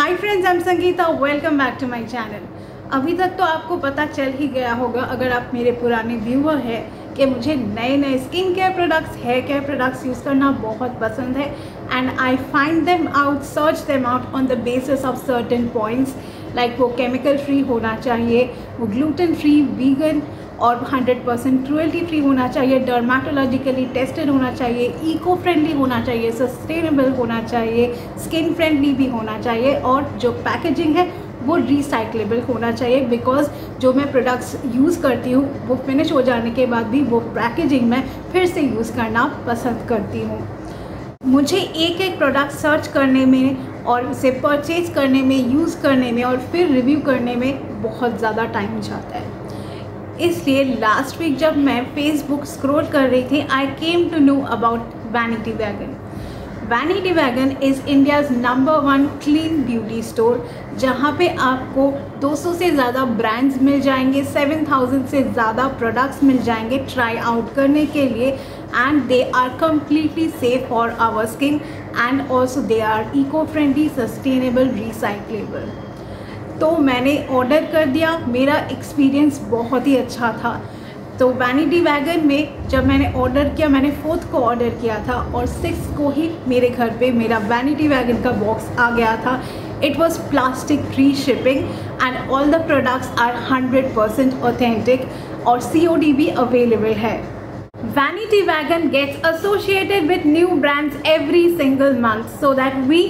Hi friends, I am Sangeeta. Welcome back to my channel. अभी तक तो आपको पता चल ही गया होगा, अगर आप मेरे पुराने व्यूअर हैं, कि मुझे नए नए skin care products, hair care products use करना बहुत पसंद है। And I find them out, search them out on the basis of certain points, like वो केमिकल फ्री होना चाहिए, वो ग्लूटेन फ्री, वीगन और 100% क्रुएल्टी फ्री होना चाहिए, डर्माटोलॉजिकली टेस्टेड होना चाहिए, इको फ्रेंडली होना चाहिए, सस्टेनेबल होना चाहिए, स्किन फ्रेंडली भी होना चाहिए, और जो पैकेजिंग है वो रिसाइक्लेबल होना चाहिए। बिकॉज जो मैं प्रोडक्ट्स यूज़ करती हूँ वो फिनिश हो जाने के बाद भी वो पैकेजिंग में फिर से यूज़ करना पसंद करती हूँ। मुझे एक एक प्रोडक्ट सर्च करने में और उसे परचेज़ करने में, यूज़ करने में और फिर रिव्यू करने में बहुत ज़्यादा टाइम जाता है। इसलिए लास्ट वीक जब मैं फेसबुक स्क्रॉल कर रही थी, I came to know about Vanity Wagon. Vanity Wagon is India's number 1 clean beauty store, जहाँ पे आपको 200 से ज़्यादा ब्रांड्स मिल जाएंगे, 7000 से ज़्यादा प्रोडक्ट्स मिल जाएंगे ट्राई आउट करने के लिए। And they are completely safe for our skin and also they are eco friendly, sustainable, recyclable. तो मैंने ऑर्डर कर दिया। मेरा एक्सपीरियंस बहुत ही अच्छा था। तो वैनिटी वैगन में जब मैंने ऑर्डर किया, मैंने 4th को ऑर्डर किया था और 6th को ही मेरे घर पे मेरा वैनिटी वैगन का बॉक्स आ गया था। It was plastic free shipping and all the products are 100% authentic और COD भी अवेलेबल है। Vanity Wagon gets associated with new brands every single month so that we,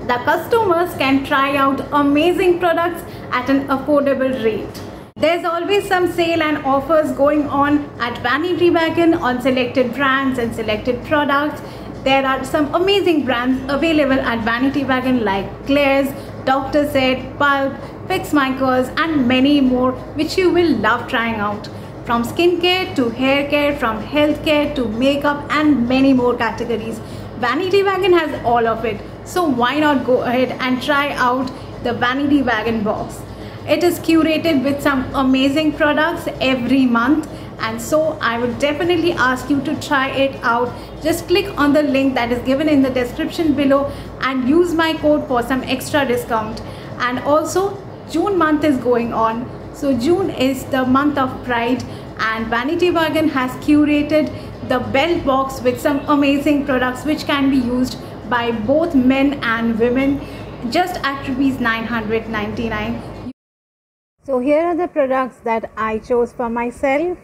the customers, can try out amazing products at an affordable rate. There's always some sale and offers going on at Vanity Wagon on selected brands and selected products. There are some amazing brands available at Vanity Wagon like Claire's, Dr. Said, Pulp, Fix My Curls and many more, which you will love trying out. From skincare to hair care, from healthcare to makeup and many more categories. Vanity Wagon has all of it. So why not go ahead and try out the Vanity Wagon box. It is curated with some amazing products every month, and so I would definitely ask you to try it out. Just click on the link that is given in the description below and use my code for some extra discount. And also June month is going on. So June is the month of Pride, and Vanity Wagon has curated the belt box with some amazing products which can be used by both men and women just at ₹999. So here are the products that I chose for myself.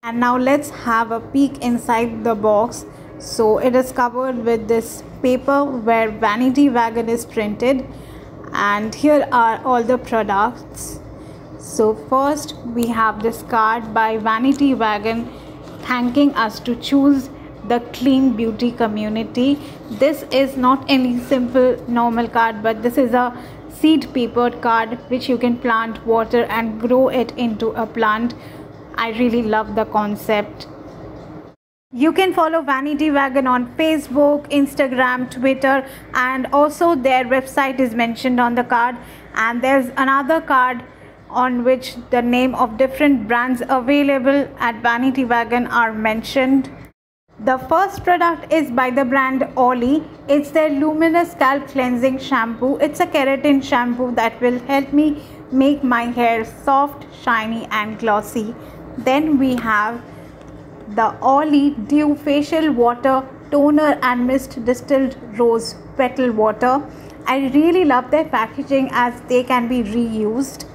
And now let's have a peek inside the box. So it is covered with this paper where Vanity Wagon is printed, and here are all the products. So first we have this card by Vanity Wagon thanking us to choose the clean beauty community. This is not any simple normal card, but this is a seed papered card which you can plant, water and grow it into a plant. I really love the concept. You can follow Vanity Wagon on Facebook, Instagram, Twitter, and also their website is mentioned on the card. And there's another card on which the name of different brands available at Vanity Wagon are mentioned. The first product is by the brand Ollie. It's their luminous scalp cleansing shampoo. It's a keratin shampoo that will help me make my hair soft, shiny and glossy. Then we have the Ollie Dew facial water toner and mist distilled rose petal water. I really love their packaging as they can be reused.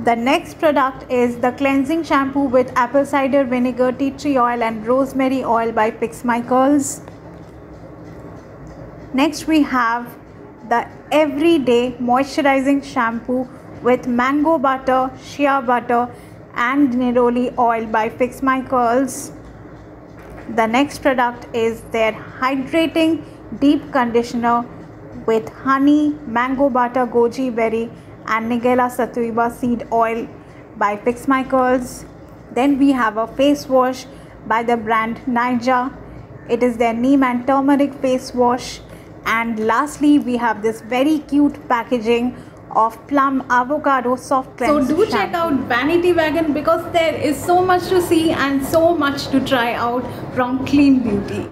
The next product is the cleansing shampoo with apple cider vinegar, tea tree oil and rosemary oil by Fix My Curls. Next we have the everyday moisturizing shampoo with mango butter, shea butter and neroli oil by Fix My Curls. The next product is their hydrating deep conditioner with honey, mango butter, goji berry and Nigella sativa seed oil by Fix My Curls. Then we have a face wash by the brand Naija. It is their neem and turmeric face wash. And lastly we have this very cute packaging of plum avocado soft cleanse. So do check out Vanity Wagon because there is so much to see and so much to try out from clean beauty.